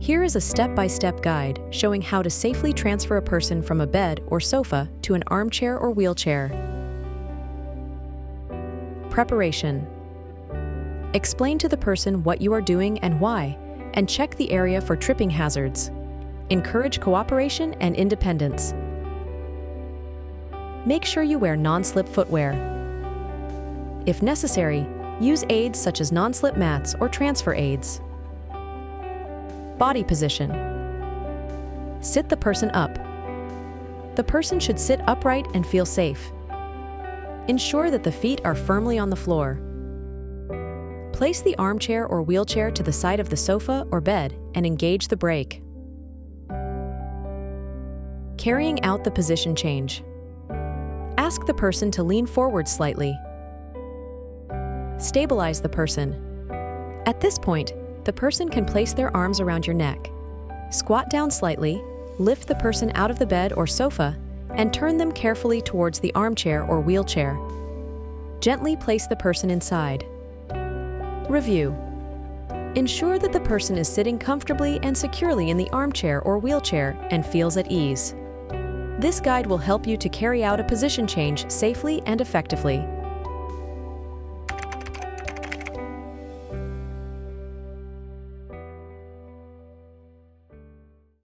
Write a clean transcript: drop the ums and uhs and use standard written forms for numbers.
Here is a step-by-step guide showing how to safely transfer a person from a bed or sofa to an armchair or wheelchair. Preparation. Explain to the person what you are doing and why, and check the area for tripping hazards. Encourage cooperation and independence. Make sure you wear non-slip footwear. If necessary, use aids such as non-slip mats or transfer aids. Body position. Sit the person up. The person should sit upright and feel safe. Ensure that the feet are firmly on the floor. Place the armchair or wheelchair to the side of the sofa or bed and engage the brake. Carrying out the position change. Ask the person to lean forward slightly. Stabilize the person. At this point, the person can place their arms around your neck. Squat down slightly, lift the person out of the bed or sofa, and turn them carefully towards the armchair or wheelchair. Gently place the person inside. Review. Ensure that the person is sitting comfortably and securely in the armchair or wheelchair and feels at ease. This guide will help you to carry out a position change safely and effectively.